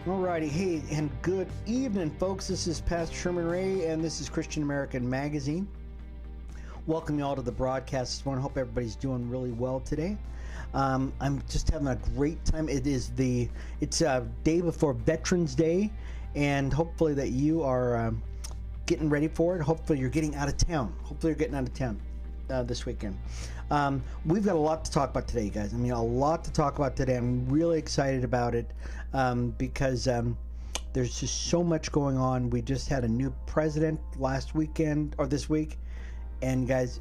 Alrighty, hey, and good evening, folks. This is Pastor Sherman Ray, and this is Christian American Magazine. Welcome you all to the broadcast this morning. Hope everybody's doing really well today. I'm just having a great time. It's a day before Veterans Day, and hopefully that you are getting ready for it. Hopefully you're getting out of town. This weekend. We've got a lot to talk about today, guys. I mean, a lot to talk about today. I'm really excited about it because there's just so much going on. We just had a new president last weekend or this week, and guys,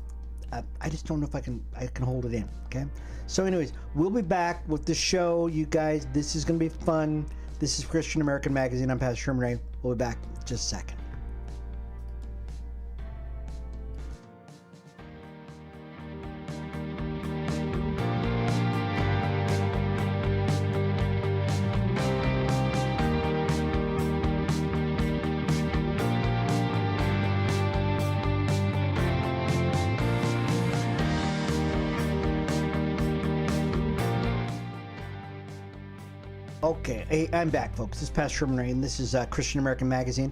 I just don't know if I can hold it in. Okay. So, anyways, we'll be back with the show, you guys. This is going to be fun. This is Christian American Magazine. I'm Pastor Sherman Ray. We'll be back in just a second. Okay, hey, I'm back, folks. This is Pastor Sherman Ray, and this is Christian American Magazine.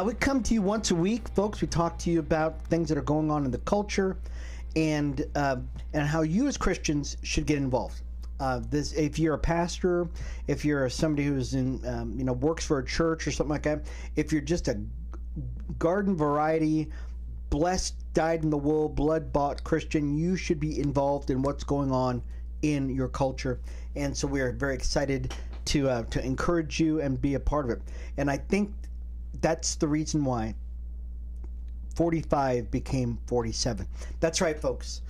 We come to you once a week, folks. We talk to you about things that are going on in the culture, and how you as Christians should get involved. If you're a pastor, if you're somebody who's in works for a church or something like that, if you're just a garden variety, blessed, dyed-in-the-wool, blood-bought Christian, you should be involved in what's going on in your culture. And so we are very excited to encourage you and be a part of it. And I think that's the reason why 45 became 47. That's right, folks.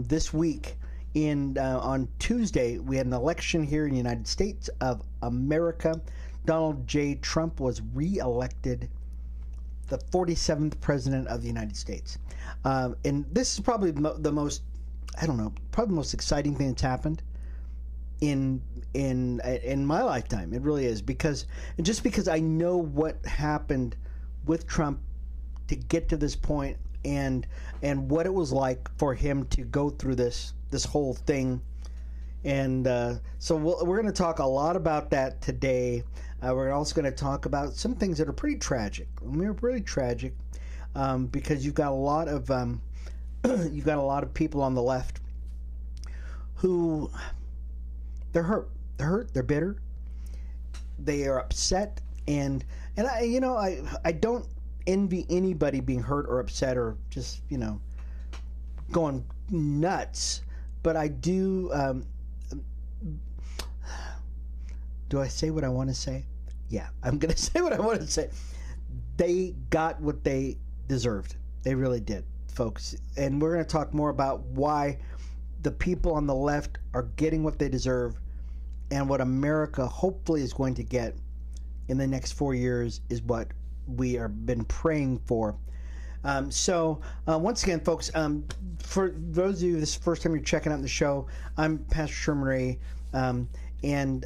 This week, on Tuesday, we had an election here in the United States of America. Donald J. Trump was re-elected the 47th president of the United States. And this is probably the most exciting thing that's happened in my lifetime. It really is, because I know what happened with Trump to get to this point, and what it was like for him to go through this whole thing. And so we're going to talk a lot about that today. We're also going to talk about some things that are pretty tragic. I mean, they're really tragic because you've got a lot of people on the left who they're hurt, they're bitter, they are upset, and I don't envy anybody being hurt or upset or just going nuts, but I do. Do I say what I want to say? Yeah, I'm going to say what I want to say. They got what they deserved. They really did, folks. And we're going to talk more about why the people on the left are getting what they deserve, and what America hopefully is going to get in the next 4 years is what we have been praying for. So once again, folks, for those of you, this is the first time you're checking out the show, I'm Pastor Sherman Ray, and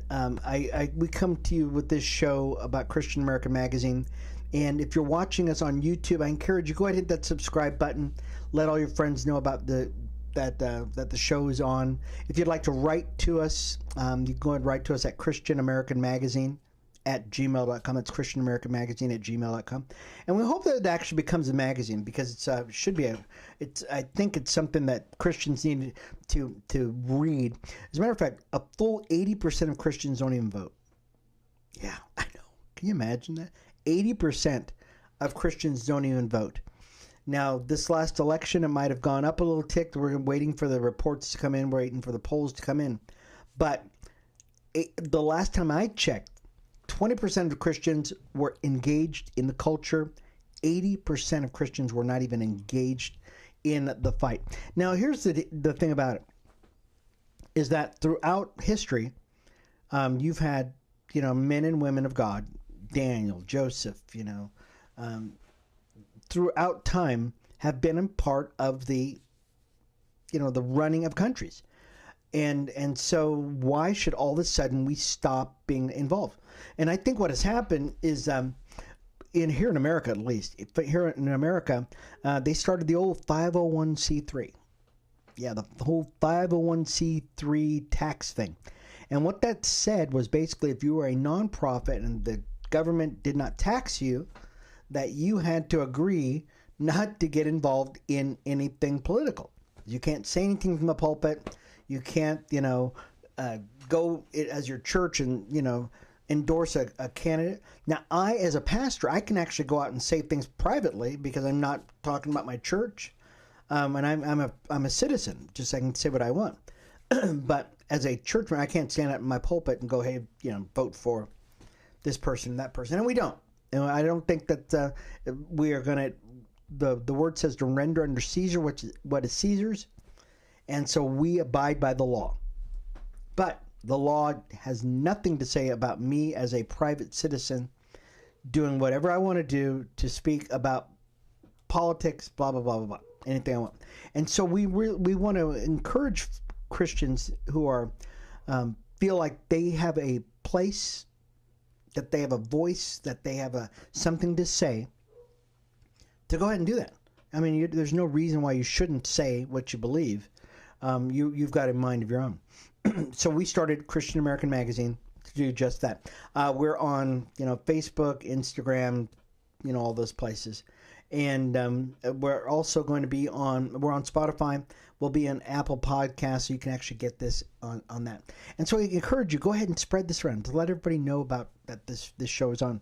we come to you with this show about Christian American Magazine. And if you're watching us on YouTube, I encourage you, go ahead and hit that subscribe button. Let all your friends know about that the show is on. If you'd like to write to us, you can go ahead and write to us at ChristianAmericanMagazine at gmail.com. It's ChristianAmericanMagazine at gmail.com. And we hope that it actually becomes a magazine, because I think it's something that Christians need to read. As a matter of fact, a full 80% of Christians don't even vote. Yeah, I know. Can you imagine that? 80% of Christians don't even vote. Now, this last election, it might have gone up a little tick. We're waiting for the reports to come in. We're waiting for the polls to come in. But the last time I checked, 20% of Christians were engaged in the culture. 80% of Christians were not even engaged in the fight. Now, here's the thing about it, is that throughout history, you've had, men and women of God, Daniel, Joseph, throughout time have been a part of the running of countries. And so why should all of a sudden we stop being involved? And I think what has happened is, here in America at least, here in America, they started the old 501c3. Yeah, the whole 501c3 tax thing. And what that said was basically if you were a nonprofit and the government did not tax you, that you had to agree not to get involved in anything political. You can't say anything from the pulpit. You can't, go as your church and, endorse a candidate. Now, I, as a pastor, I can actually go out and say things privately because I'm not talking about my church, and I'm a citizen. Just I can say what I want. But as a churchman, I can't stand up in my pulpit and go, hey, vote for this person, that person, and we don't. And I don't think that we are going to. The word says to render under Caesar what is Caesar's, and so we abide by the law. But the law has nothing to say about me as a private citizen doing whatever I want to do to speak about politics, blah, blah, blah, blah, blah, anything I want. And so we want to encourage Christians who are feel like they have a place, that they have a voice, that they have something to say, to go ahead and do that. I mean, there's no reason why you shouldn't say what you believe. You've got a mind of your own. So we started Christian American Magazine to do just that. We're on, Facebook, Instagram, all those places. And we're also going to be we're on Spotify. We'll be on Apple Podcasts, so you can actually get this on that. And so I encourage you, go ahead and spread this around to let everybody know about that this show is on.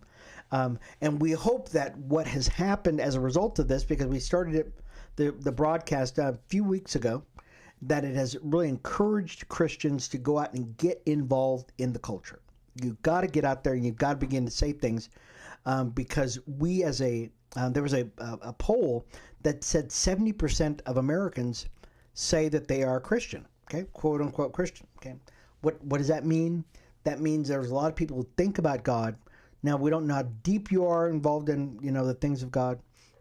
And we hope that what has happened as a result of this, because we started the broadcast a few weeks ago, that it has really encouraged Christians to go out and get involved in the culture. You've got to get out there and you've got to begin to say things, because we as there was a poll that said 70% of Americans say that they are Christian, okay, quote unquote Christian, okay. What does that mean? That means there's a lot of people who think about God. Now, we don't know how deep you are involved in, the things of God,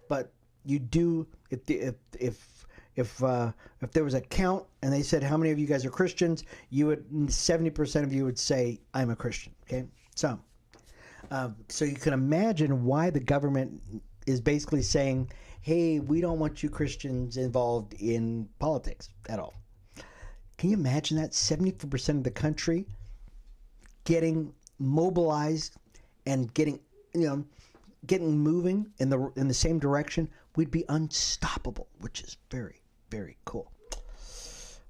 but you do. If there was a count and they said how many of you guys are Christians, 70% of you would say I'm a Christian. Okay, so you can imagine why the government is basically saying, hey, we don't want you Christians involved in politics at all. Can you imagine that? 74% of the country getting mobilized and getting moving in the same direction. We'd be unstoppable, which is very, very cool.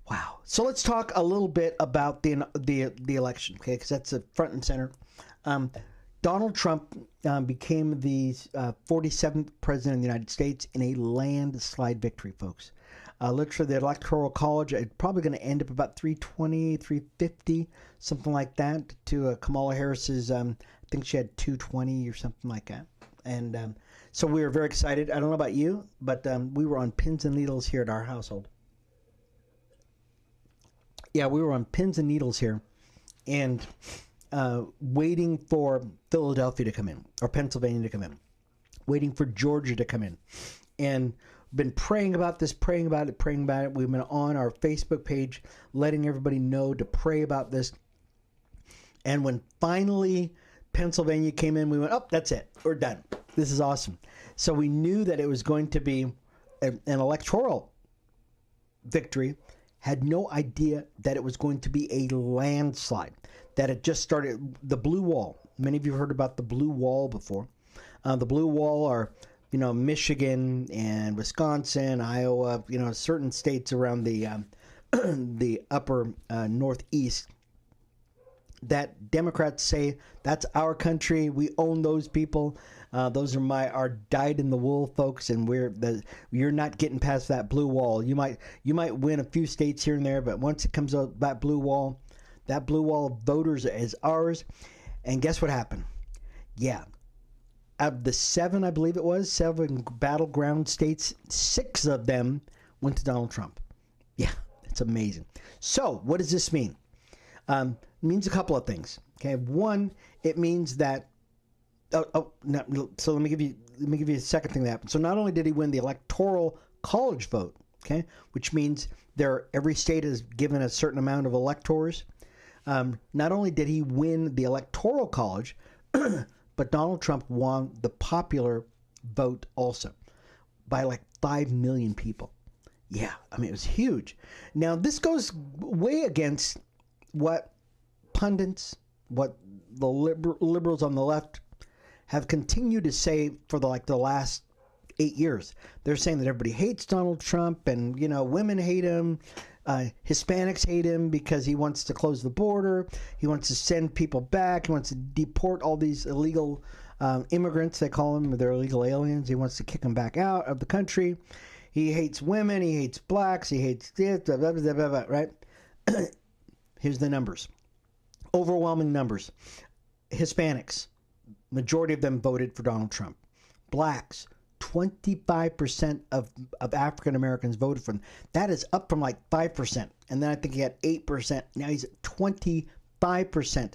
Wow. So let's talk a little bit about the election, okay? Because that's the front and center. Donald Trump became the 47th president of the United States in a landslide victory, folks. Literally, the Electoral College, it's probably going to end up about 320, 350, something like that, to Kamala Harris's, I think she had 220 or something like that. And so we were very excited. I don't know about you, but we were on pins and needles here at our household. Yeah, we were on pins and needles here and waiting for Philadelphia to come in, or Pennsylvania to come in, waiting for Georgia to come in. And been praying about this, praying about it. We've been on our Facebook page letting everybody know to pray about this. And when finally Pennsylvania came in, we went, oh, that's it. We're done. This is awesome. So we knew that it was going to be an electoral victory, had no idea that it was going to be a landslide, that it just started. The blue wall. Many of you have heard about the blue wall before. The blue wall are, Michigan and Wisconsin, Iowa, certain states around the the upper northeast, that Democrats say that's our country. We own those people. Those are our dyed in the wool folks, and you're not getting past that blue wall. You might win a few states here and there, but once it comes out that blue wall of voters is ours. And guess what happened? Yeah. Out of the seven battleground states, 6 of them went to Donald Trump. Yeah, it's amazing. So what does this mean? It means a couple of things. Okay, one, it means that. So let me give you a second thing that happened. So not only did he win the Electoral College vote, okay, which means every state is given a certain amount of electors. Not only did he win the Electoral College, but Donald Trump won the popular vote also by like 5 million people. Yeah, I mean, it was huge. Now, this goes way against what pundits, what the liberals on the left have continued to say for the last 8 years. They're saying that everybody hates Donald Trump, and women hate him, Hispanics hate him because he wants to close the border, he wants to send people back, he wants to deport all these illegal immigrants, they call them, they're illegal aliens. He wants to kick them back out of the country. He hates women, he hates blacks, he hates this, blah, blah, blah, blah, blah, right? Here's the numbers. Overwhelming numbers. Hispanics, majority of them voted for Donald Trump. Blacks, 25% of African Americans voted for him. That is up from like 5%. And then I think he had 8%. Now he's at 25%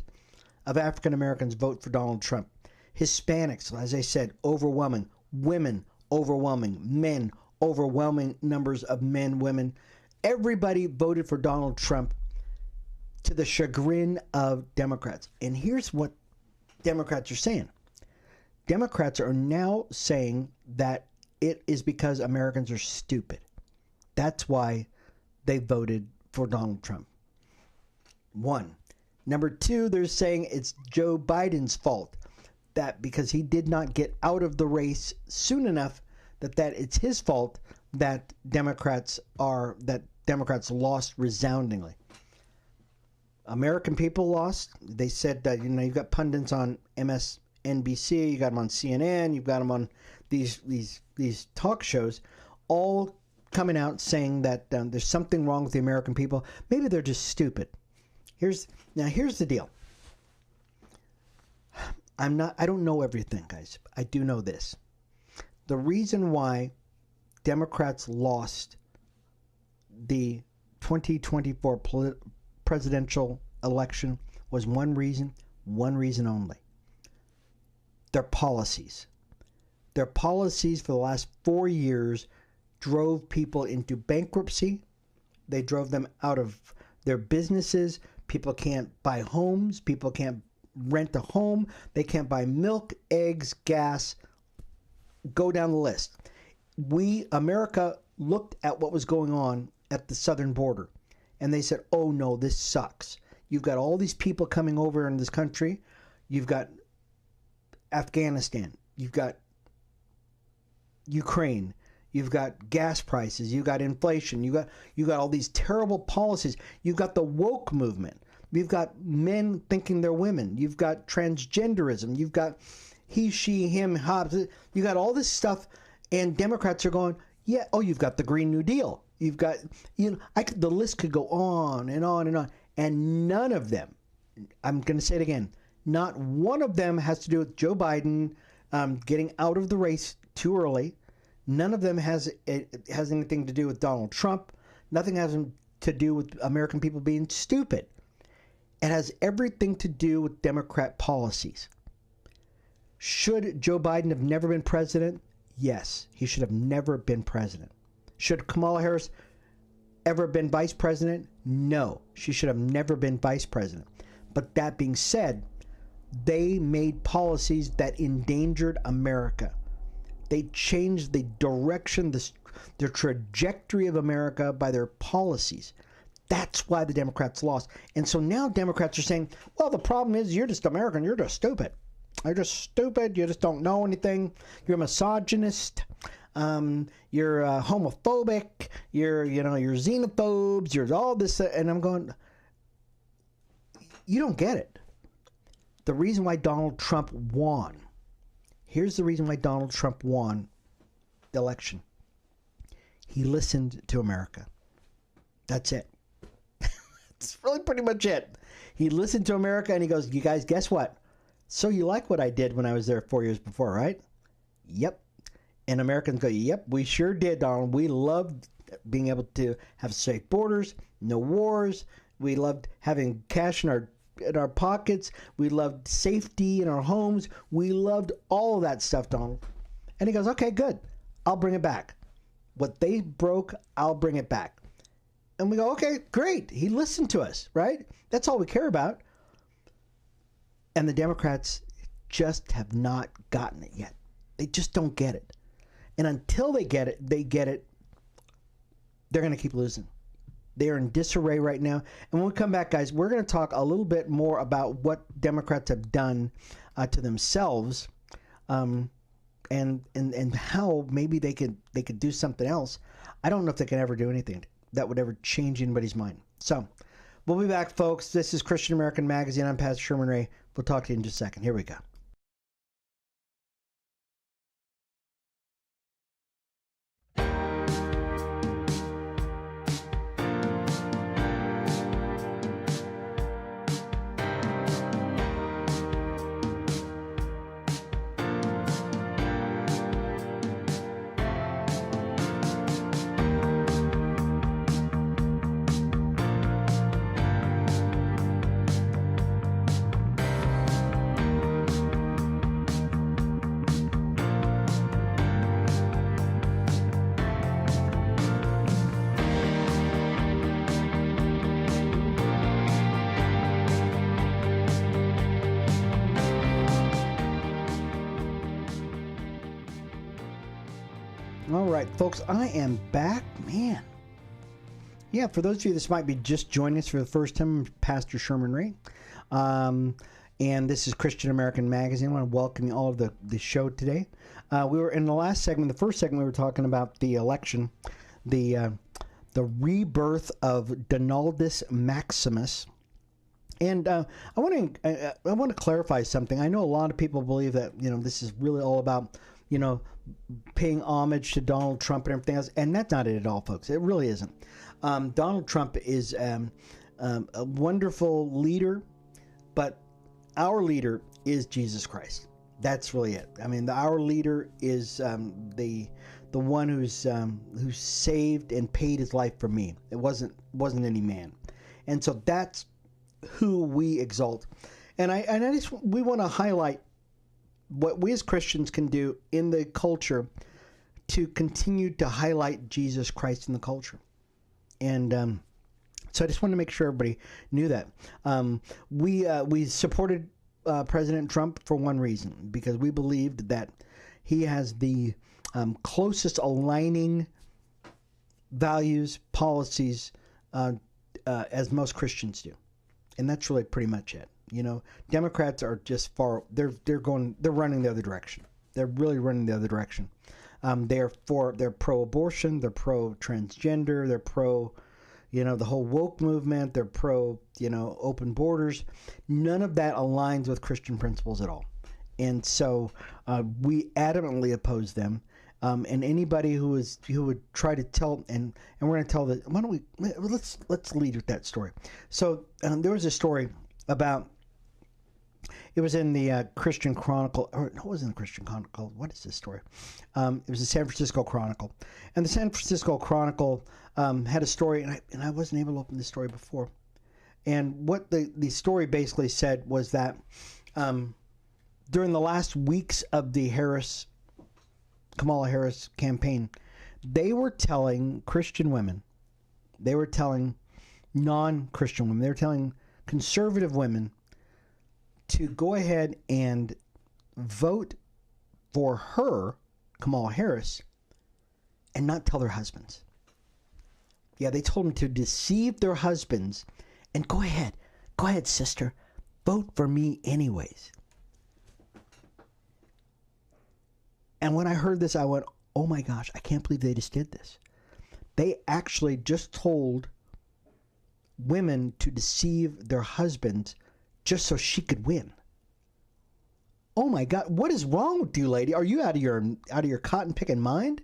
of African Americans vote for Donald Trump. Hispanics, as I said, overwhelming. Women, overwhelming. Men, overwhelming numbers of men, women. Everybody voted for Donald Trump to the chagrin of Democrats. And here's what Democrats are saying. Democrats are now saying that it is because Americans are stupid. That's why they voted for Donald Trump. One. Number two, they're saying it's Joe Biden's fault. That because he did not get out of the race soon enough, that it's his fault that Democrats lost resoundingly. American people lost. They said that, you've got pundits on MSNBC, you got them on CNN, you've got them on these talk shows, all coming out saying that there's something wrong with the American people. Maybe they're just stupid. Here's the deal. I don't know everything, guys. I do know this. The reason why Democrats lost the 2024 presidential election was one reason only. Their policies. Their policies for the last 4 years drove people into bankruptcy. They drove them out of their businesses. People can't buy homes. People can't rent a home. They can't buy milk, eggs, gas. Go down the list. America looked at what was going on at the southern border, and they said, oh no, this sucks. You've got all these people coming over in this country. You've got Afghanistan. You've got Ukraine. You've got gas prices. You've got inflation. You got all these terrible policies. You've got the woke movement. You've got men thinking they're women. You've got transgenderism. You've got he, she, him, Hobbes. You got all this stuff, and Democrats are going, yeah. Oh, you've got the Green New Deal. You've got, the list could go on and on and on, and none of them. I'm going to say it again. Not one of them has to do with Joe Biden getting out of the race too early. None of them has anything to do with Donald Trump. Nothing has to do with American people being stupid. It has everything to do with Democrat policies. Should Joe Biden have never been president? Yes, he should have never been president. Should Kamala Harris ever been vice president? No, she should have never been vice president. But that being said, they made policies that endangered America. They changed the direction, the trajectory of America by their policies. That's why the Democrats lost. And so now Democrats are saying, well, the problem is you're just American. You're just stupid. You're just stupid. You just don't know anything. You're a misogynist. You're homophobic. You're xenophobes. You're all this. And I'm going, you don't get it. The reason why Donald Trump won. Here's the reason why Donald Trump won the election. He listened to America. That's it. That's really pretty much it. He listened to America and he goes, you guys, guess what? So you like what I did when I was there 4 years before, right? Yep. And Americans go, yep, we sure did, Donald. We loved being able to have safe borders, no wars. We loved having cash in our pockets. We loved safety in our homes. We loved all of that stuff, Donald. And he goes, okay, good. I'll bring it back. What they broke, I'll bring it back. And we go, okay, great. He listened to us, right? That's all we care about. And the Democrats just have not gotten it yet. They just don't get it. And until they get it, they're going to keep losing. They're in disarray right now. And when we come back, guys, we're going to talk a little bit more about what Democrats have done to themselves, and how maybe they could do something else. I don't know if they can ever do anything that would ever change anybody's mind. So we'll be back, folks. This is Christian American Magazine. I'm Pastor Sherman Ray. We'll talk to you in just a second. Here we go. All right, folks, I am back, man. Yeah, for those of you that might be just joining us for the first time, I'm Pastor Sherman Ray, and this is Christian American Magazine. I want to welcome you all to the show today. We were in the last segment, the first segment, we were talking about the election, the rebirth of Donaldus Maximus. And I want to clarify something. I know a lot of people believe that, this is really all about, paying homage to Donald Trump and everything else, and that's not it at all, folks. It really isn't. Donald Trump is a wonderful leader, but our leader is Jesus Christ. That's really it. I mean, our leader is the one who's saved and paid his life for me. It wasn't any man, and so that's who we exalt. And we want to highlight what we as Christians can do in the culture to continue to highlight Jesus Christ in the culture. And so I just wanted to make sure everybody knew that. We supported President Trump for one reason, because we believed that he has the closest aligning values, policies as most Christians do. And that's really pretty much it. Democrats are just they're running the other direction. They're really running the other direction. They're pro-abortion, they're pro-transgender, they're pro, the whole woke movement, they're pro, open borders. None of that aligns with Christian principles at all. And so we adamantly oppose them. And anybody who would try to tell, and we're going to tell that, why don't we, let's lead with that story. So there was a story about, it was in the Christian Chronicle, or no, it wasn't the Christian Chronicle. What is this story? It was the San Francisco Chronicle. And the San Francisco Chronicle had a story, and I wasn't able to open this story before. And what the story basically said was that during the last weeks of the Kamala Harris campaign, they were telling Christian women, they were telling non-Christian women, they were telling conservative women to go ahead and vote for her, Kamala Harris, and not tell their husbands. Yeah, they told them to deceive their husbands and go ahead, sister, vote for me anyways. And when I heard this, I went, oh my gosh, I can't believe they just did this. They actually just told women to deceive their husbands just so she could win. Oh my God, what is wrong with you, lady? Are you out of your cotton picking mind?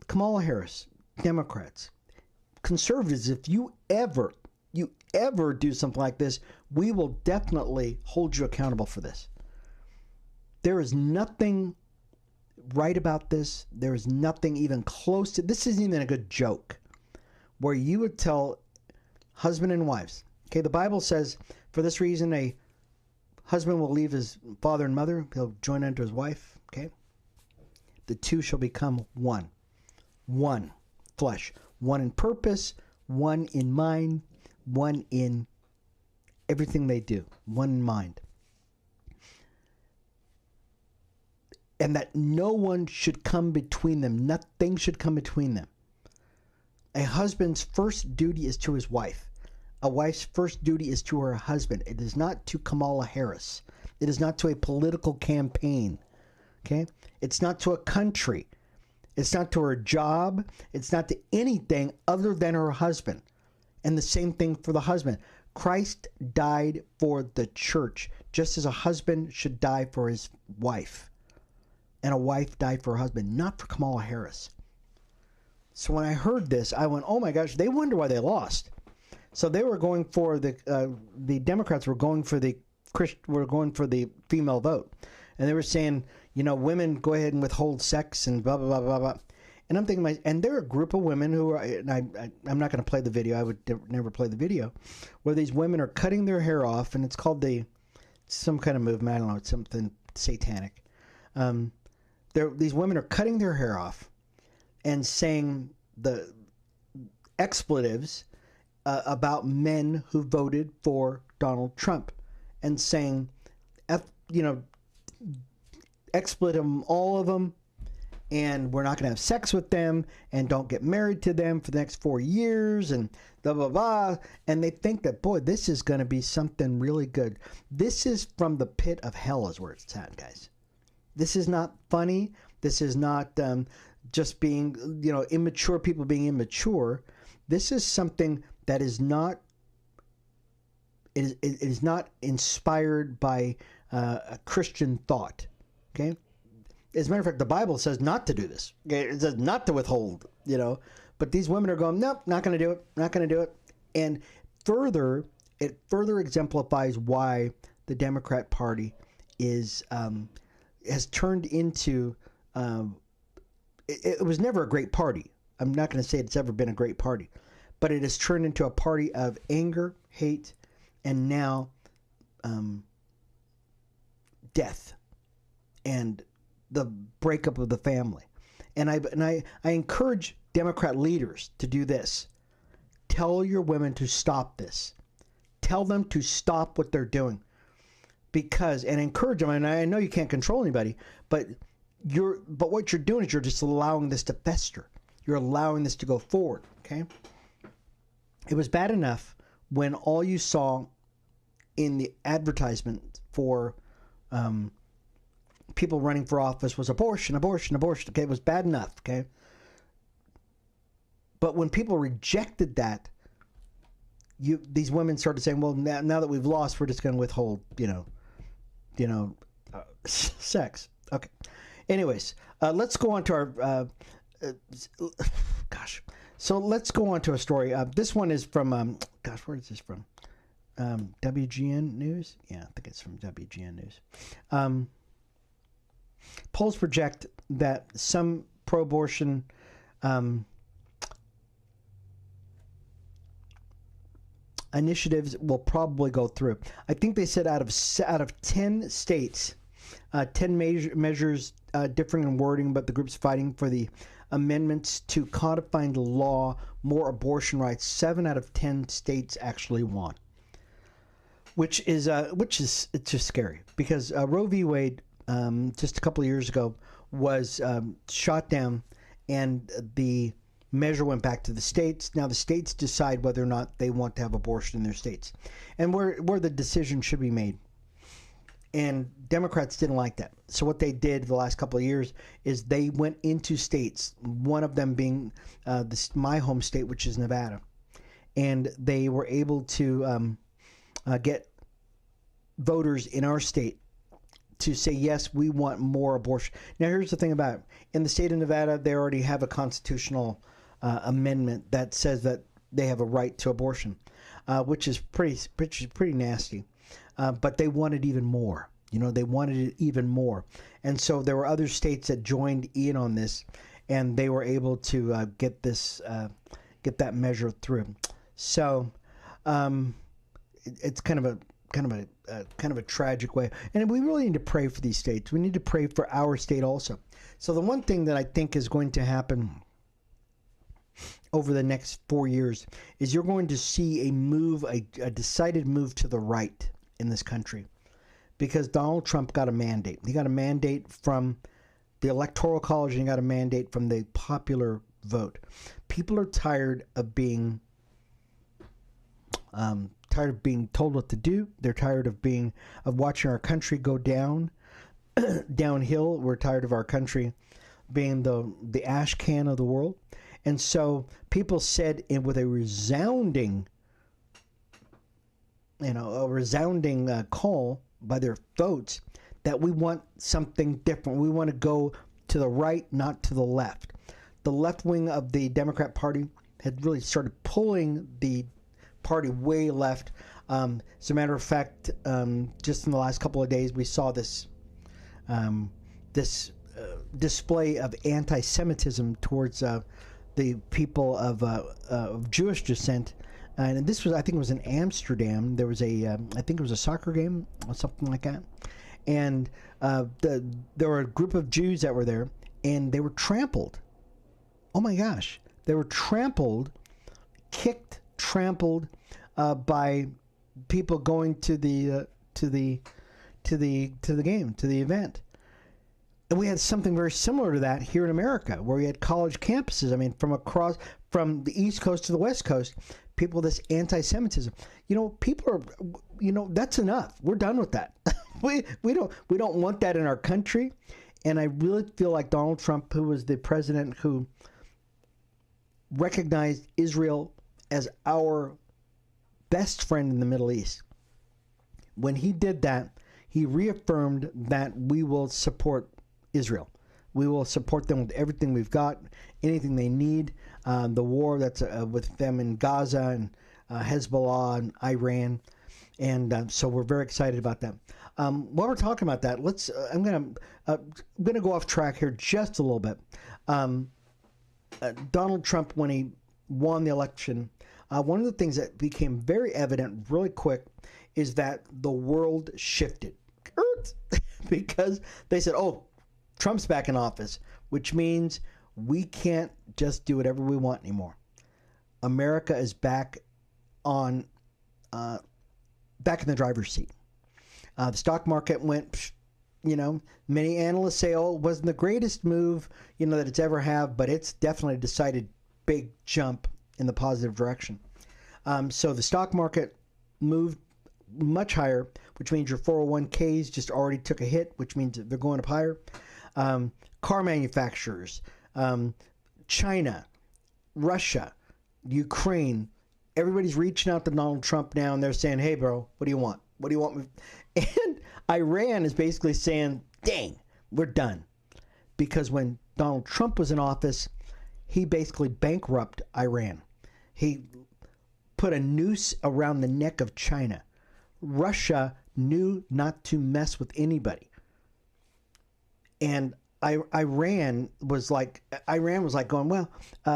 Kamala Harris, Democrats, conservatives, if you ever do something like this, we will definitely hold you accountable for this. There is nothing right about this. There is nothing even close to this. Isn't even a good joke where you would tell husband and wives, okay, the Bible says for this reason a husband will leave his father and mother, he'll join unto his wife, okay, the two shall become one flesh, one in purpose, one in mind, one in everything they do, one in mind. And that no one should come between them. Nothing should come between them. A husband's first duty is to his wife. A wife's first duty is to her husband. It is not to Kamala Harris. It is not to a political campaign. Okay? It's not to a country. It's not to her job. It's not to anything other than her husband. And the same thing for the husband. Christ died for the church, just as a husband should die for his wife. And a wife died for her husband, not for Kamala Harris. So when I heard this, I went, oh my gosh, they wonder why they lost. So they were going for the Democrats were going for the female vote, and they were saying, women go ahead and withhold sex and blah blah blah blah blah. And I'm thinking, and they're a group of women who are, and I'm not going to play the video. I would never play the video, where these women are cutting their hair off, and it's called some kind of movement. I don't know, it's something satanic. These women are cutting their hair off, and saying the expletives about men who voted for Donald Trump, and saying, expletive them, all of them, and we're not going to have sex with them, and don't get married to them for the next 4 years, and blah, blah, blah. And they think that, boy, this is going to be something really good. This is from the pit of hell is where it's at, guys. This is not funny. This is not just being, immature people being immature. This is something that is not, it is not inspired by a Christian thought, okay? As a matter of fact, the Bible says not to do this. Okay? It says not to withhold, But these women are going, nope, not going to do it, not going to do it. And it further exemplifies why the Democrat Party has turned into, it was never a great party. I'm not going to say it's ever been a great party. But it has turned into a party of anger, hate, and now death and the breakup of the family. And I encourage Democrat leaders to do this. Tell your women to stop this. Tell them to stop what they're doing. And encourage them. And I know you can't control anybody, but what you're doing is you're just allowing this to fester. You're allowing this to go forward, okay? It was bad enough when all you saw in the advertisement for people running for office was abortion, abortion, abortion. Okay, it was bad enough. Okay, but when people rejected that, these women started saying, "Well, now that we've lost, we're just going to withhold, sex." Okay. Anyways, let's go on to our. So let's go on to a story. This one is from, where is this from? WGN News? Yeah, I think it's from WGN News. Polls project that some pro-abortion initiatives will probably go through. I think they said out of 10 states, 10 measures differing in wording, but the group's fighting for the amendments to codify into law more abortion rights. 7 out of 10 states actually won, which is it's just scary, because Roe v. Wade just a couple of years ago was shot down, and the measure went back to the states. Now the states decide whether or not they want to have abortion in their states, and where the decision should be made. And Democrats didn't like that. So what they did the last couple of years is they went into states, one of them being my home state, which is Nevada. And they were able to get voters in our state to say, yes, we want more abortion. Now, here's the thing about it. In the state of Nevada, they already have a constitutional amendment that says that they have a right to abortion, which is pretty nasty. But they wanted even more. They wanted it even more. And so there were other states that joined in on this, and they were able to get that measure through. So it's kind of a tragic way. And we really need to pray for these states. We need to pray for our state also. So the one thing that I think is going to happen over the next 4 years is you're going to see a decided move to the right in this country, because Donald Trump got a mandate. He got a mandate from the Electoral College, and he got a mandate from the popular vote. People are tired of being told what to do. They're tired of watching our country go downhill. We're tired of our country being the ash can of the world. And so people said with a resounding call by their votes that we want something different. We want to go to the right, not to the left. The left wing of the Democrat Party had really started pulling the party way left. As a matter of fact, just in the last couple of days, we saw this display of anti-Semitism towards the people of Jewish descent. And this was, I think it was in Amsterdam. There was I think it was a soccer game or something like that. And there were a group of Jews that were there, and they were trampled. Oh my gosh. They were trampled by people going to the game, to the event. And we had something very similar to that here in America, where we had college campuses. I mean, from the East Coast to the West Coast, people with this anti-Semitism. People are, that's enough. We're done with that. we don't want that in our country. And I really feel like Donald Trump, who was the president who recognized Israel as our best friend in the Middle East, when he did that, he reaffirmed that we will support Israel. We will support them with everything we've got, anything they need. The war that's with them in Gaza and Hezbollah and Iran, and so we're very excited about that. While we're talking about that, I'm gonna go off track here just a little bit. Donald Trump, when he won the election, one of the things that became very evident really quick is that the world shifted because they said, "Oh, Trump's back in office," which means we can't just do whatever we want anymore. America is back in the driver's seat. The stock market went, many analysts say, "Oh, it wasn't the greatest move, that it's ever had," but it's definitely decided big jump in the positive direction. So the stock market moved much higher, which means your 401ks just already took a hit, which means they're going up higher. Car manufacturers, China, Russia, Ukraine, everybody's reaching out to Donald Trump now, and they're saying, "Hey, bro, what do you want? What do you want?" And Iran is basically saying, "Dang, we're done." Because when Donald Trump was in office, he basically bankrupted Iran. He put a noose around the neck of China. Russia knew not to mess with anybody. And Iran was like going, well,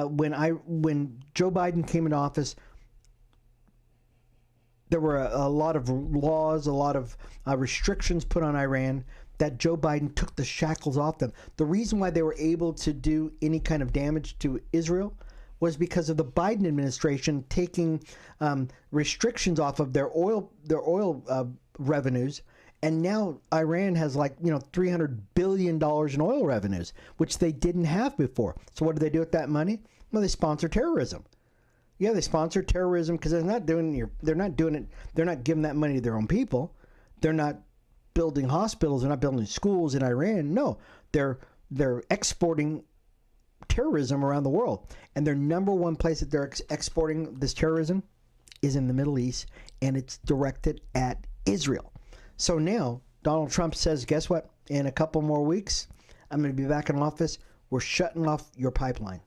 when Joe Biden came into office, there were a lot of laws, a lot of restrictions put on Iran that Joe Biden took the shackles off them. The reason why they were able to do any kind of damage to Israel was because of the Biden administration taking restrictions off of their oil revenues. And now Iran has $300 billion in oil revenues, which they didn't have before. So what do they do with that money? Well, they sponsor terrorism. Yeah, they sponsor terrorism because they're not giving that money to their own people. They're not building hospitals. They're not building schools in Iran. No, they're exporting terrorism around the world. And their number one place that they're exporting this terrorism is in the Middle East, and it's directed at Israel. So now Donald Trump says, guess what? In a couple more weeks, I'm going to be back in office. We're shutting off your pipeline.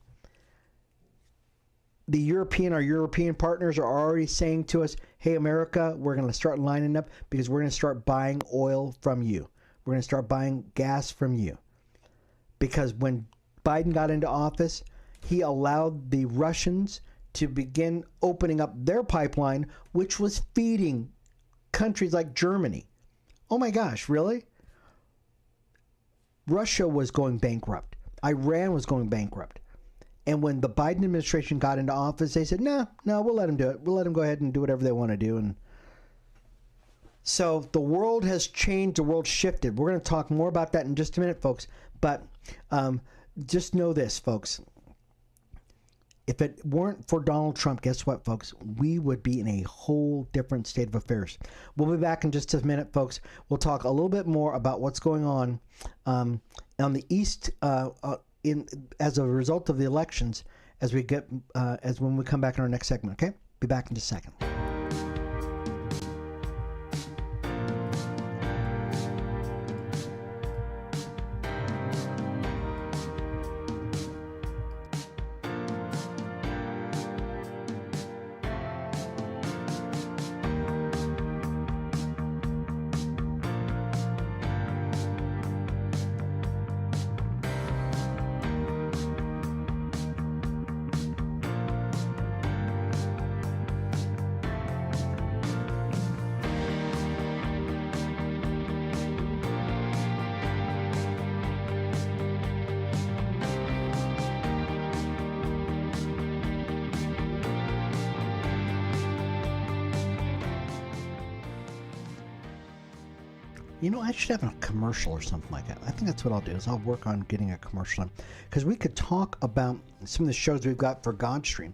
Our European partners are already saying to us, hey, America, we're going to start lining up because we're going to start buying oil from you. We're going to start buying gas from you. Because when Biden got into office, he allowed the Russians to begin opening up their pipeline, which was feeding countries like Germany. Oh my gosh, really? Russia was going bankrupt. Iran was going bankrupt. And when the Biden administration got into office, they said, no, we'll let them do it. We'll let them go ahead and do whatever they want to do. And so the world has changed. The world shifted. We're going to talk more about that in just a minute, folks. But just know this, folks. If it weren't for Donald Trump, guess what, folks? We would be in a whole different state of affairs. We'll be back in just a minute, folks. We'll talk a little bit more about what's going on the East as a result of the elections as when we come back in our next segment. Okay, be back in just a second. You know, I should have a commercial or something like that. I think that's what I'll do, is I'll work on getting a commercial. Because we could talk about some of the shows we've got for Godstream.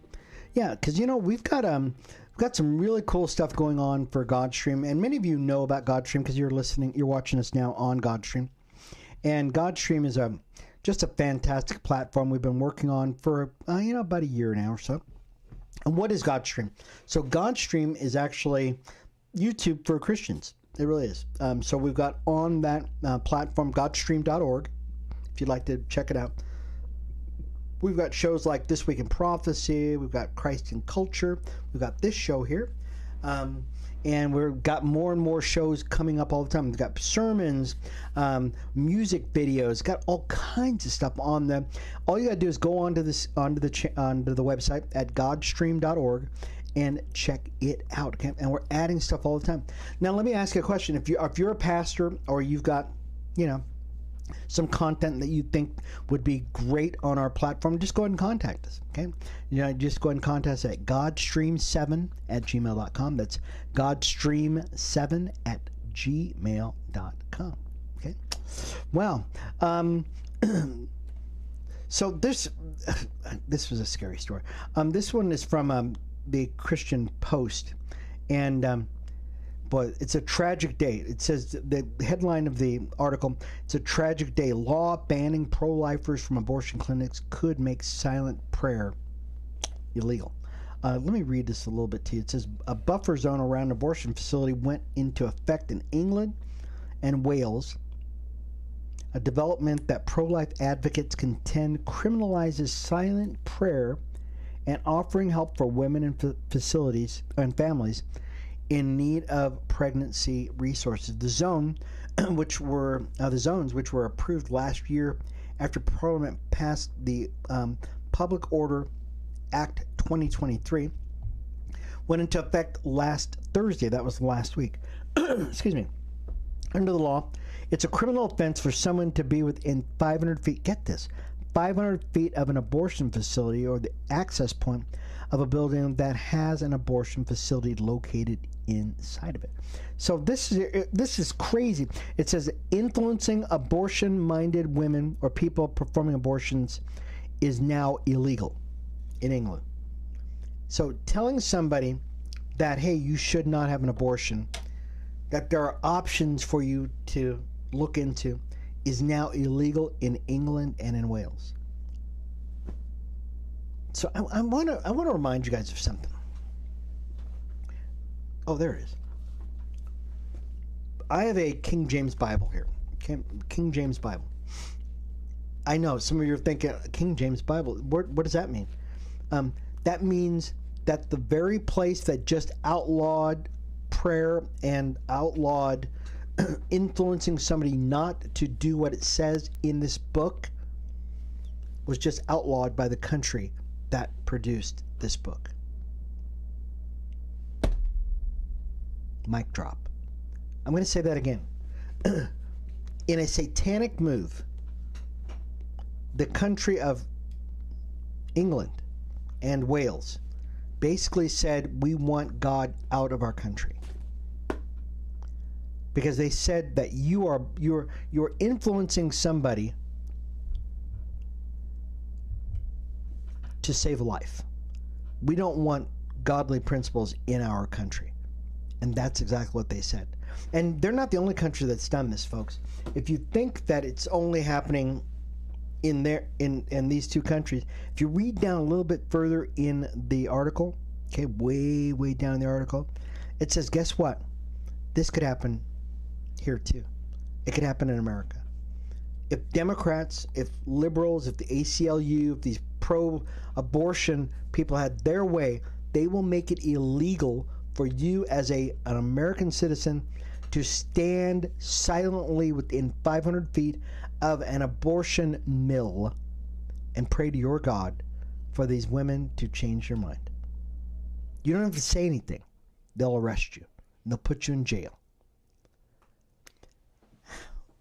Yeah, because, you know, we've got some really cool stuff going on for Godstream. And many of you know about Godstream because you're watching us now on Godstream. And Godstream is just a fantastic platform we've been working on for, about a year now or so. And what is Godstream? So Godstream is actually YouTube for Christians. It really is. So we've got on that platform, godstream.org, if you'd like to check it out. We've got shows like This Week in Prophecy. We've got Christ in Culture. We've got this show here. And we've got more and more shows coming up all the time. We've got sermons, music videos, got all kinds of stuff on them. All you got to do is go onto the website at godstream.org and check it out. Okay? And we're adding stuff all the time. Now, let me ask you a question. If you're a pastor or you've got, some content that you think would be great on our platform, just go ahead and contact us. Okay? Just go ahead and contact us at godstream7@gmail.com. That's godstream7@gmail.com. Okay? Well, so this was a scary story. This one is from the Christian Post, and boy, it's a tragic day. It says, the headline of the article, it's a tragic day. Law banning pro-lifers from abortion clinics could make silent prayer illegal. Let me read this a little bit to you. It says, a buffer zone around an abortion facility went into effect in England and Wales, a development that pro-life advocates contend criminalizes silent prayer and offering help for women in facilities and families in need of pregnancy resources. The zones which were approved last year after Parliament passed the Public Order Act 2023, went into effect last Thursday. That was last week. Excuse me. Under the law, it's a criminal offense for someone to be within 500 feet. Get this. 500 feet of an abortion facility or the access point of a building that has an abortion facility located inside of it. So this is crazy. It says influencing abortion-minded women or people performing abortions is now illegal in England. So telling somebody that, hey, you should not have an abortion, that there are options for you to look into, is now illegal in England and in Wales. So I want to remind you guys of something. Oh, there it is. I have a King James Bible here. King James Bible. I know some of you are thinking, King James Bible, what does that mean? That means that the very place that just outlawed prayer and outlawed influencing somebody not to do what it says in this book was just outlawed by the country that produced this book. Mic drop. I'm going to say that again. In a satanic move, the country of England and Wales basically said, we want God out of our country. Because they said that you're influencing somebody to save a life. We don't want godly principles in our country. And that's exactly what they said. And they're not the only country that's done this, folks. If you think that it's only happening in these two countries, if you read down a little bit further in the article, okay, way down in the article, it says, guess what? This could happen here too. It could happen in America. If Democrats, if liberals, if the ACLU, if these pro-abortion people had their way, they will make it illegal for you as an American citizen to stand silently within 500 feet of an abortion mill and pray to your God for these women to change their mind. You don't have to say anything. They'll arrest you. And they'll put you in jail.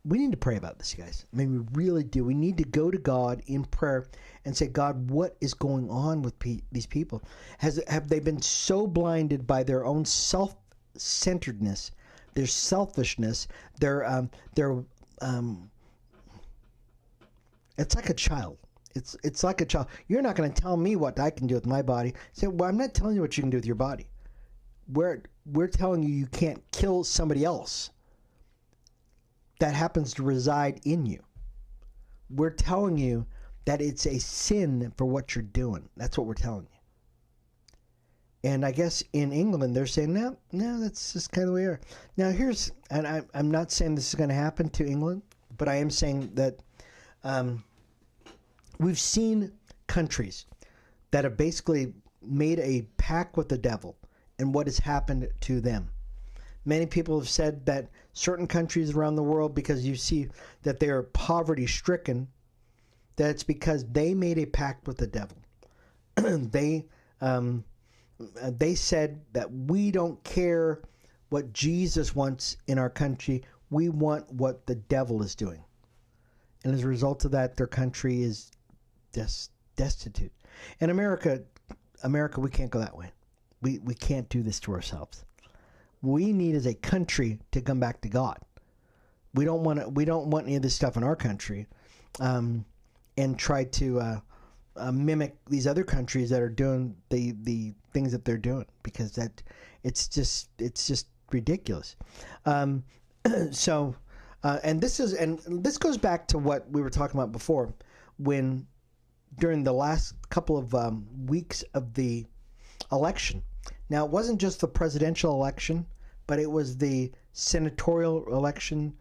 We need to pray about this, guys. I mean, we really do. We need to go to God in prayer and say, God, what is going on with these people? Have they been so blinded by their own self-centeredness, their selfishness, their it's like a child. It's like a child. You're not going to tell me what I can do with my body. Say, well, I'm not telling you what you can do with your body. We're telling you you can't kill somebody else that happens to reside in you. We're telling you that it's a sin for what you're doing. That's what we're telling you. And I guess in England, they're saying, no, that's just kind of the way we are. Now and I'm not saying this is going to happen to England, but I am saying that we've seen countries that have basically made a pact with the devil and what has happened to them. Many people have said that certain countries around the world, because you see that they are poverty-stricken, that it's because they made a pact with the devil. They said that we don't care what Jesus wants in our country. We want what the devil is doing. And as a result of that, their country is destitute. In America, we can't go that way. We can't do this to ourselves. We need as a country to come back to God. We don't want any of this stuff in our country, and try to mimic these other countries that are doing the things that they're doing, because it's just ridiculous. So this goes back to what we were talking about before, when during the last couple of weeks of the election. Now, it wasn't just the presidential election, but it was the senatorial election,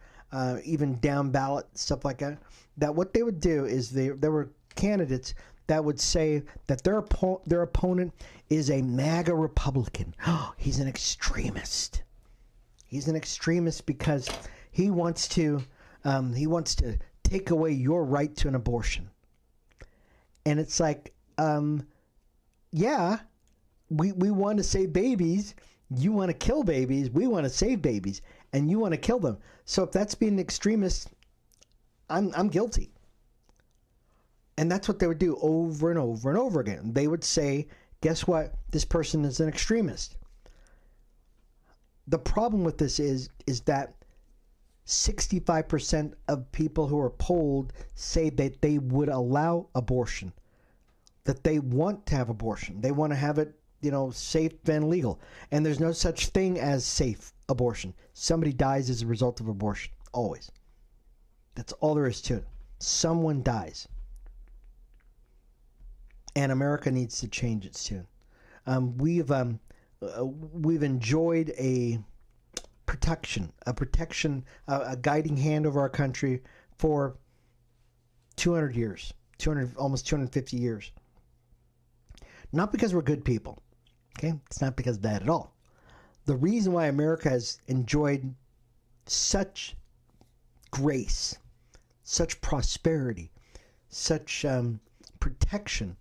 even down ballot, stuff like that. That what they would do is there were candidates that would say that their opponent is a MAGA Republican. Oh, he's an extremist. He's an extremist because he wants to take away your right to an abortion. And it's like, yeah, we want to save babies. You want to kill babies. We want to save babies, and you want to kill them. So if that's being an extremist, I'm guilty. And that's what they would do over and over and over again. They would say, guess what? This person is an extremist. The problem with this is that 65% of people who are polled say that they would allow abortion, that they want to have abortion. They want to have it, safe and legal. And there's no such thing as safe abortion. Somebody dies as a result of abortion, always. That's all there is to it. Someone dies. And America needs to change its tune. We've enjoyed a guiding hand over our country for 200 years, almost 250 years. Not because we're good people, okay? It's not because of that at all. The reason why America has enjoyed such grace, such prosperity, such protection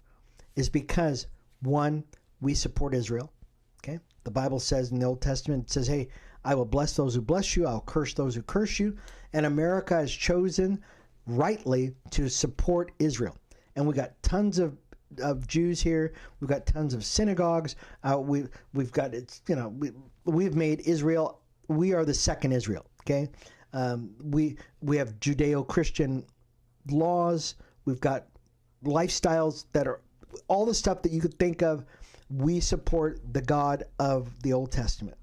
is because, one, we support Israel, okay? The Bible says in the Old Testament, it says, hey, I will bless those who bless you, I'll curse those who curse you, and America has chosen rightly to support Israel. And we got tons of Jews here, we've got tons of synagogues, we've got, we've made Israel, we are the second Israel, okay? We have Judeo-Christian laws, we've got lifestyles that are all the stuff that you could think of, we support the God of the Old Testament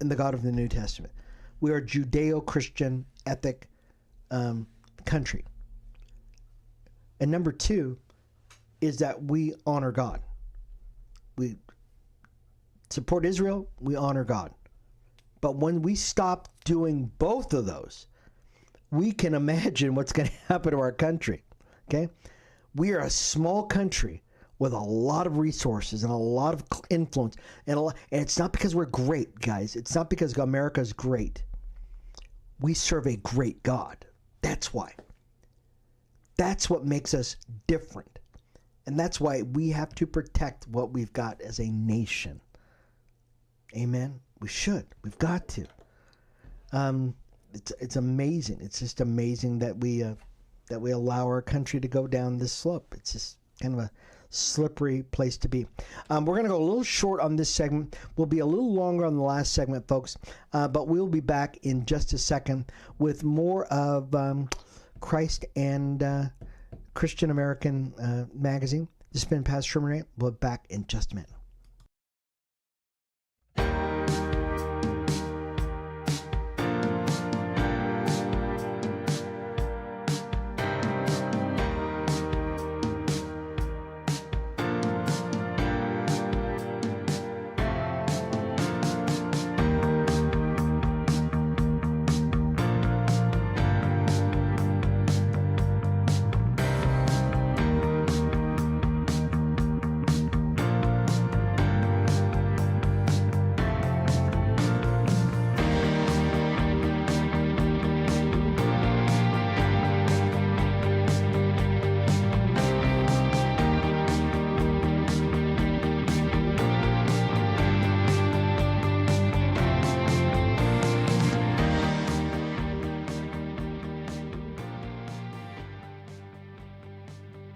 and the God of the New Testament. We are a Judeo-Christian ethic country. And number two is that we honor God. We support Israel, we honor God. But when we stop doing both of those, we can imagine what's going to happen to our country. Okay? We are a small country with a lot of resources and a lot of influence. And it's not because we're great, guys. It's not because America's great. We serve a great God. That's why. That's what makes us different. And that's why we have to protect what we've got as a nation. Amen? We should. We've got to. It's amazing. It's just amazing that we allow our country to go down this slope. It's just kind of a slippery place to be. We're going to go a little short on this segment. We'll be a little longer on the last segment, folks. But we'll be back in just a second with more of Christ and Christian American Magazine. This has been Pastor Sherman Ray. We'll be back in just a minute.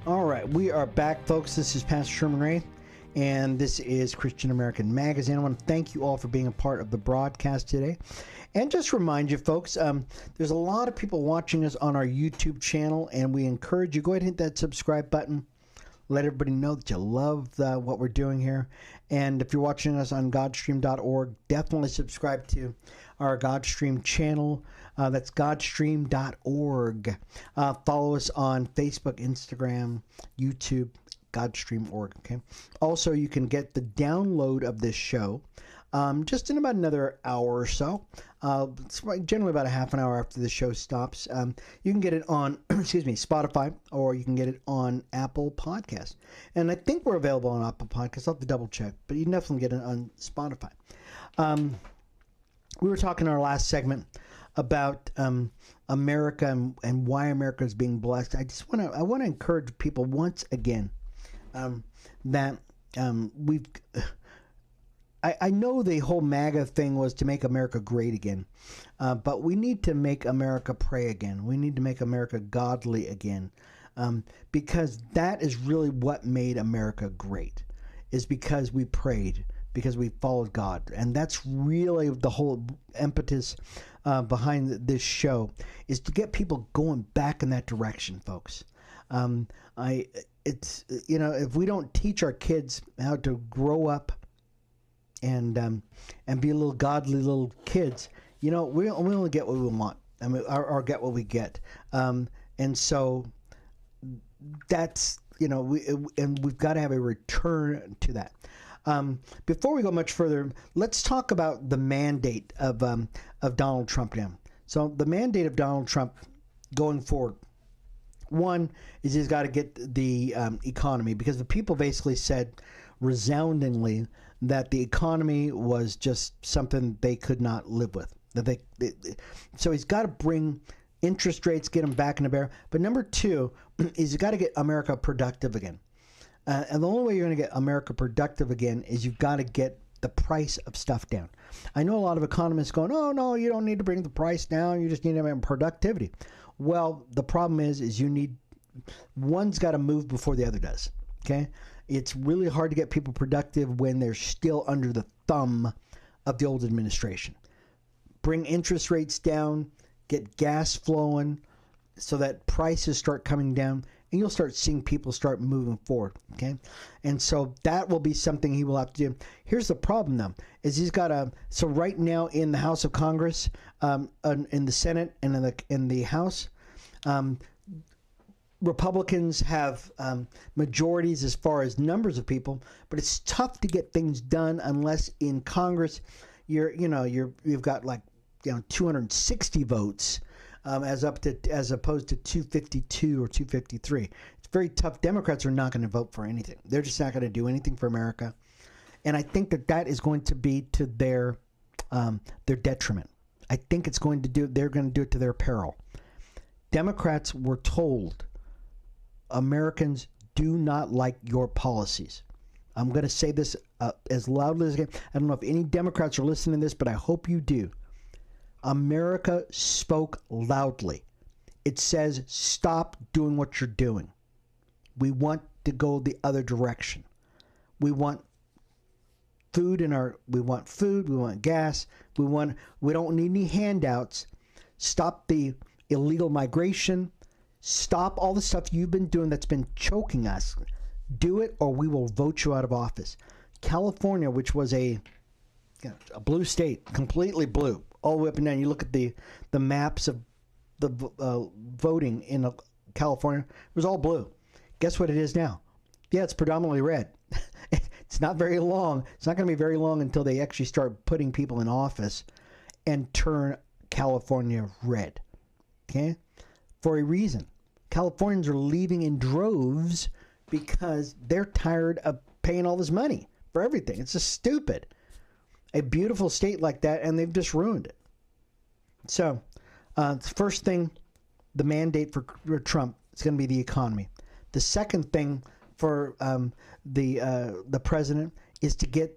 All right, we are back, folks. This is Pastor Sherman Ray, and this is Christian American Magazine. I want to thank you all for being a part of the broadcast today. And just remind you, folks, there's a lot of people watching us on our YouTube channel, and we encourage you, go ahead and hit that subscribe button. Let everybody know that you love what we're doing here. And if you're watching us on Godstream.org, definitely subscribe to our Godstream channel. That's Godstream.org. Follow us on Facebook, Instagram, YouTube, Godstream.org. Okay. Also, you can get the download of this show just in about another hour or so. It's generally about a half an hour after the show stops. You can get it on, Spotify, or you can get it on Apple Podcasts. And I think we're available on Apple Podcasts. I'll have to double check, but you can definitely get it on Spotify. We were talking in our last segment about America and why America is being blessed. I want to encourage people once again that I know the whole MAGA thing was to make America great again, but we need to make America pray again. We need to make America godly again, because that is really what made America great, is because we prayed, because we followed God. And that's really the whole impetus behind this show, is to get people going back in that direction, folks. If we don't teach our kids how to grow up and be little godly little kids, we only get what we want, or get what we get. And so that's, we've got to have a return to that. Before we go much further, let's talk about the mandate of Donald Trump now. So the mandate of Donald Trump going forward, one is he's got to get the economy, because the people basically said resoundingly that the economy was just something they could not live with. So he's got to bring interest rates, get them back in the bear. But number two is he's got to get America productive again. And the only way you're going to get America productive again is you've got to get the price of stuff down. I know a lot of economists going, oh, no, you don't need to bring the price down. You just need to have productivity. Well, the problem is one's got to move before the other does. Okay? It's really hard to get people productive when they're still under the thumb of the old administration. Bring interest rates down, get gas flowing so that prices start coming down, and you'll start seeing people start moving forward. Okay, and so that will be something he will have to do. Here's the problem, though, is he's got so right now in the House of Congress, in the Senate, and in the House, Republicans have majorities as far as numbers of people, but it's tough to get things done unless in Congress you've got 260 votes as opposed to 252 or 253. It's very tough. Democrats are not going to vote for anything. They're just not going to do anything for America, and I think that is going to be to their detriment. I think they're going to do it to their peril. Democrats were told, Americans do not like your policies. I'm going to say this as loudly as I can. I don't know if any Democrats are listening to this, but I hope you do. America spoke loudly. It says, stop doing what you're doing. We want to go the other direction. We want food we want gas, we don't need any handouts. Stop the illegal migration. Stop all the stuff you've been doing that's been choking us. Do it, or we will vote you out of office. California, which was a blue state, completely blue, all the way up and down. You look at the maps of the voting in California, it was all blue. Guess what it is now? Yeah, it's predominantly red. It's not very long. It's not going to be very long until they actually start putting people in office and turn California red. Okay? For a reason. Californians are leaving in droves because they're tired of paying all this money for everything. It's just stupid. A beautiful state like that, and they've just ruined it. So, first thing, the mandate for Trump is going to be the economy. The second thing for the president is to get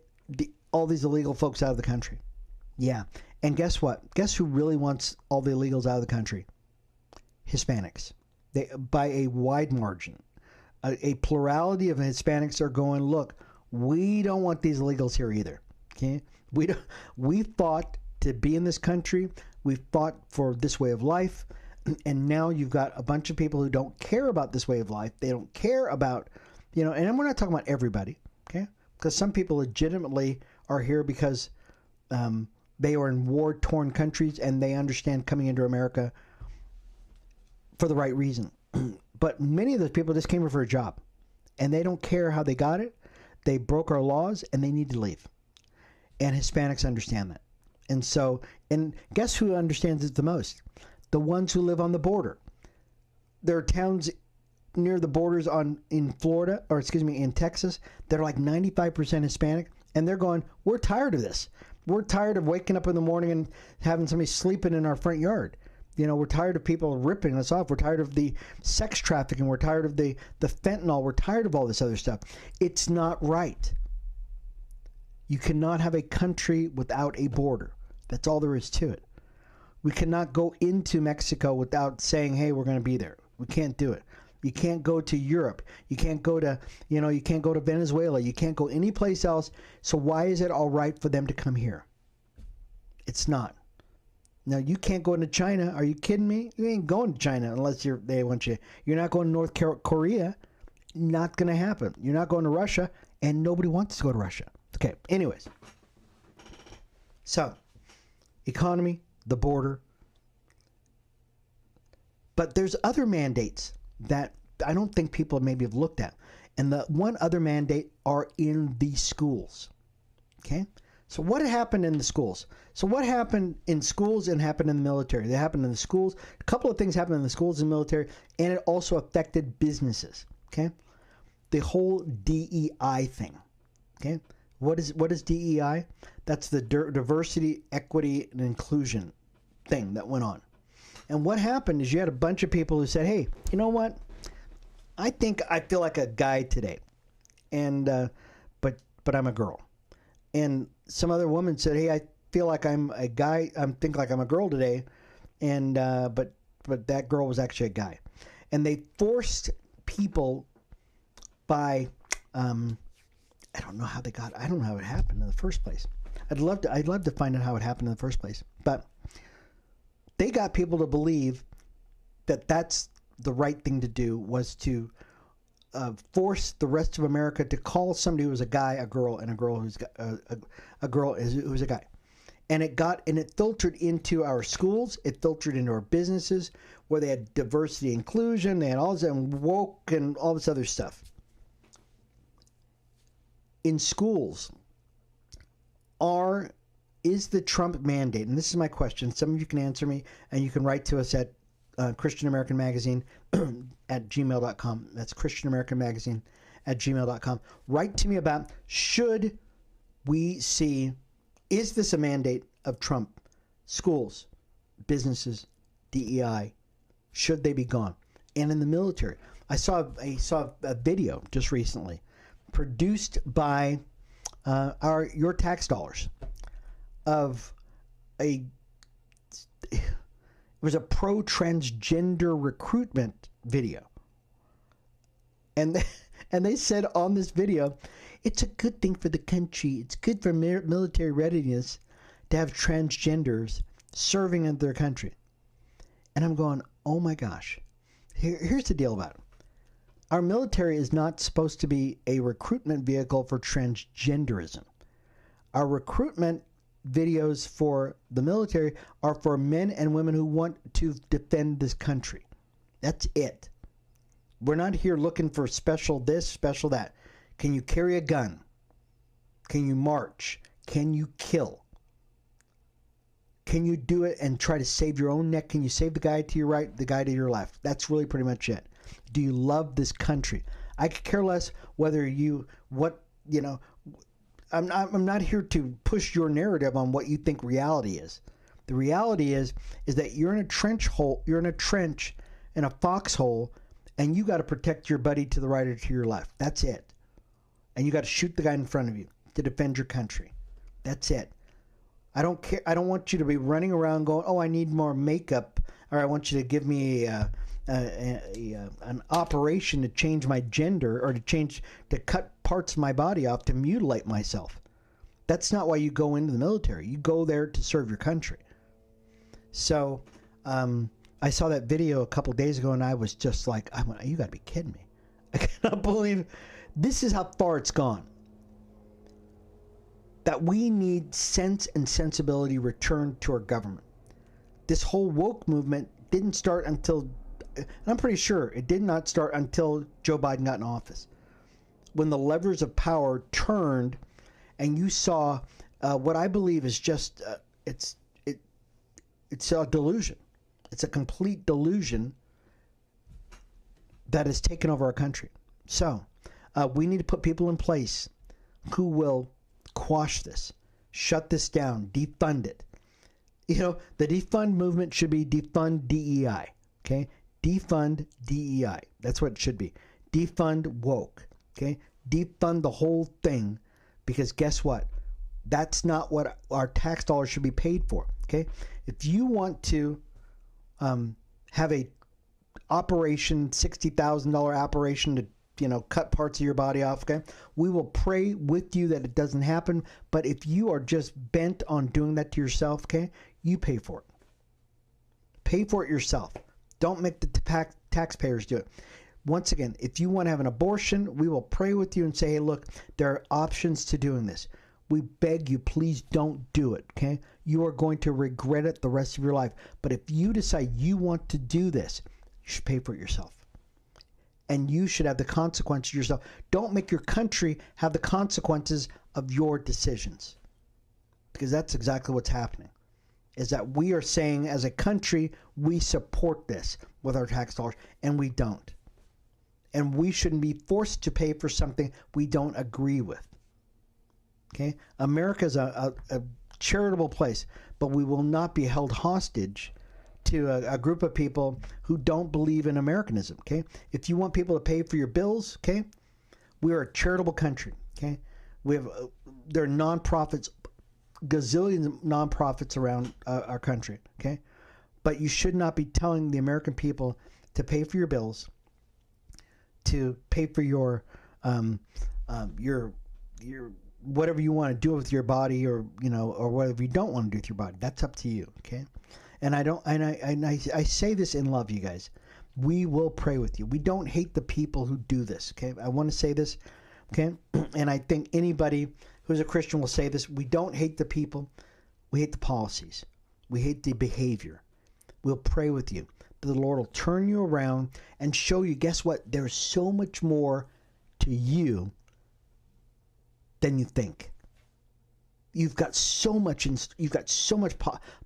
all these illegal folks out of the country. Yeah. And guess what? Guess who really wants all the illegals out of the country? Hispanics. By a wide margin. A plurality of Hispanics are going, look, we don't want these illegals here either. Okay? We fought to be in this country. We fought for this way of life. And now you've got a bunch of people who don't care about this way of life. They don't care about, and we're not talking about everybody, okay? Because some people legitimately are here because they are in war-torn countries and they understand coming into America for the right reason. But many of those people just came here for a job. And they don't care how they got it. They broke our laws and they need to leave. And Hispanics understand that. And guess who understands it the most? The ones who live on the border. There are towns near the borders in Florida, in Texas, that are like 95% Hispanic, and they're going, we're tired of this. We're tired of waking up in the morning and having somebody sleeping in our front yard. We're tired of people ripping us off. We're tired of the sex trafficking. We're tired of the fentanyl. We're tired of all this other stuff. It's not right. You cannot have a country without a border. That's all there is to it. We cannot go into Mexico without saying, hey, we're going to be there. We can't do it. You can't go to Europe. You can't go to, you can't go to Venezuela. You can't go any place else. So why is it all right for them to come here? It's not. Now, you can't go into China. Are you kidding me? You ain't going to China unless they want you. You're not going to North Korea. Not going to happen. You're not going to Russia, and nobody wants to go to Russia. Okay, anyways. So, economy, the border. But there's other mandates that I don't think people maybe have looked at. And the one other mandate are in the schools. Okay? So what happened in the schools? So what happened in schools and happened in the military? They happened in the schools. A couple of things happened in the schools and military, and it also affected businesses. Okay? The whole DEI thing. Okay? What is DEI? That's the diversity, equity, and inclusion thing that went on. And what happened is you had a bunch of people who said, hey, you know what? I think I feel like a guy today. And but I'm a girl. And some other woman said, hey, I feel like I'm a guy. I think like I'm a girl today. And but that girl was actually a guy. And they forced people by I don't know how they got. I don't know how it happened in the first place. I'd love to find out how it happened in the first place. But they got people to believe that that's the right thing to do was to force the rest of America to call somebody who was a guy a girl, and a girl who's a girl who's a guy. And it filtered into our schools. It filtered into our businesses where they had diversity, inclusion. They had all this and woke and all this other stuff. In schools, is the Trump mandate, and this is my question. Some of you can answer me, and you can write to us at ChristianAmericanMagazine at gmail.com. That's ChristianAmericanMagazine at gmail.com. Write to me about, should we see, is this a mandate of Trump? Schools, businesses, DEI, should they be gone? And in the military, I saw a video just recently produced by your tax dollars of it was a pro-transgender recruitment video, and they said on this video, it's a good thing for the country, it's good for military readiness to have transgenders serving in their country. And I'm going, oh my gosh, here's the deal about it. Our military is not supposed to be a recruitment vehicle for transgenderism. Our recruitment videos for the military are for men and women who want to defend this country. That's it. We're not here looking for special this, special that. Can you carry a gun? Can you march? Can you kill? Can you do it and try to save your own neck? Can you save the guy to your right, the guy to your left? That's really pretty much it. Do you love this country? I could care less whether I'm not here to push your narrative on what you think reality is. The reality is that you're in a trench in a foxhole, and you got to protect your buddy to the right or to your left. That's it. And you got to shoot the guy in front of you to defend your country. That's it. I don't care. I don't want you to be running around going, oh, I need more makeup, or I want you to give me an operation to change my gender, or to cut parts of my body off to mutilate myself. That's not why you go into the military. You go there to serve your country. So I saw that video a couple days ago, and I was just like, you got to be kidding me. I cannot believe this is how far it's gone. That we need sense and sensibility returned to our government. This whole woke movement didn't start until, and I'm pretty sure it did not start until Joe Biden got in office. When the levers of power turned, and you saw what I believe is just it's a delusion. It's a complete delusion that has taken over our country. So we need to put people in place who will quash this, shut this down, defund it. The defund movement should be defund DEI. Okay, defund DEI. That's what it should be. Defund woke. Okay, defund the whole thing, because guess what? That's not what our tax dollars should be paid for. Okay, if you want to have a operation, $60,000 operation to cut parts of your body off, okay, we will pray with you that it doesn't happen. But if you are just bent on doing that to yourself, okay, you pay for it. Pay for it yourself. Don't make the taxpayers do it. Once again, if you want to have an abortion, we will pray with you and say, hey, look, there are options to doing this. We beg you, please don't do it, okay? You are going to regret it the rest of your life. But if you decide you want to do this, you should pay for it yourself. And you should have the consequences yourself. Don't make your country have the consequences of your decisions. Because that's exactly what's happening. Is that we are saying as a country, we support this with our tax dollars, and we don't. And we shouldn't be forced to pay for something we don't agree with. Okay? America is a charitable place, but we will not be held hostage to a group of people who don't believe in Americanism. Okay? If you want people to pay for your bills, okay, we are a charitable country. Okay? There are nonprofits, gazillions of nonprofits around our country. Okay? But you should not be telling the American people to pay for your bills, to pay for your whatever you want to do with your body, or or whatever you don't want to do with your body. That's up to you. Okay? And I say this in love, you guys. we will pray with you. We don't hate the people who do this, okay? I want to say this, okay? And I think anybody who's a Christian will say this. We don't hate the people. We hate the policies. We hate the behavior. We'll pray with you. The Lord will turn you around and show you, guess what? There's so much more to you than you think. You've got so much,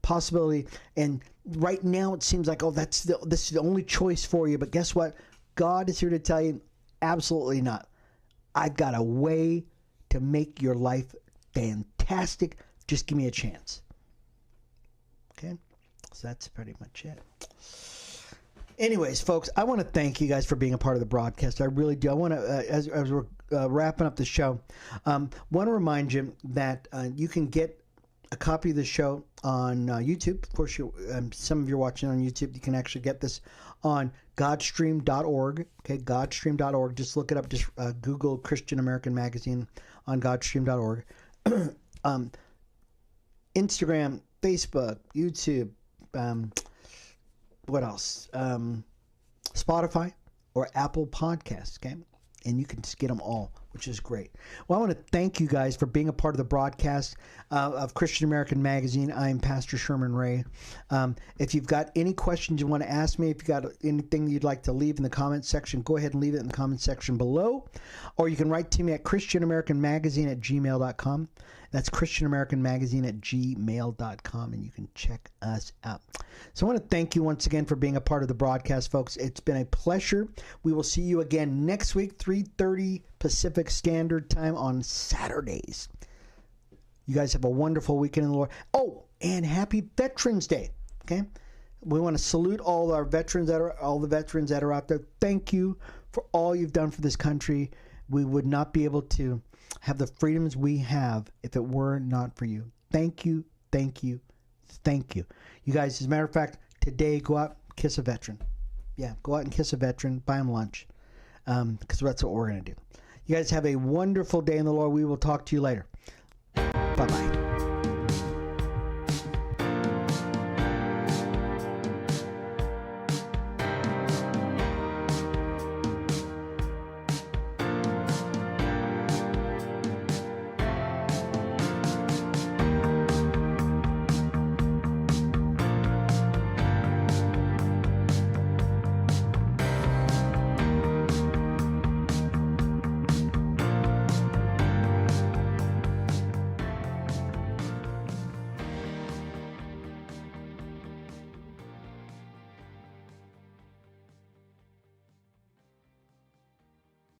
possibility, and right now it seems like, this is the only choice for you. But guess what? God is here to tell you, absolutely not. I've got a way to make your life fantastic. Just give me a chance. Okay, so that's pretty much it. Anyways, folks, I want to thank you guys for being a part of the broadcast. I really do. I want to, as we're wrapping up the show, want to remind you that you can get a copy of the show on YouTube. Of course, some of you are watching on YouTube. You can actually get this on Godstream.org. Okay, Godstream.org. Just look it up. Just Google Christian American Magazine on Godstream.org. Instagram, Facebook, YouTube. What else? Spotify or Apple Podcasts, okay? And you can just get them all, which is great. Well, I want to thank you guys for being a part of the broadcast of Christian American Magazine. I'm Pastor Sherman Ray. If you've got any questions you want to ask me, if you've got anything you'd like to leave in the comments section, go ahead and leave it in the comments section below. Or you can write to me at ChristianAmericanMagazine@gmail.com. That's ChristianAmericanMagazine@gmail.com, and you can check us out. So I want to thank you once again for being a part of the broadcast, folks. It's been a pleasure. We will see you again next week, 3:30 Pacific Standard Time on Saturdays. You guys have a wonderful weekend in the Lord. Oh, and happy Veterans Day. Okay, we want to salute all the veterans that are out there. Thank you for all you've done for this country. We would not be able to have the freedoms we have if it were not for you. Thank you, thank you, thank you. You guys, as a matter of fact, today go out, kiss a veteran. Yeah, go out and kiss a veteran, buy him lunch, because that's what we're going to do. You guys have a wonderful day in the Lord. We will talk to you later. Bye-bye.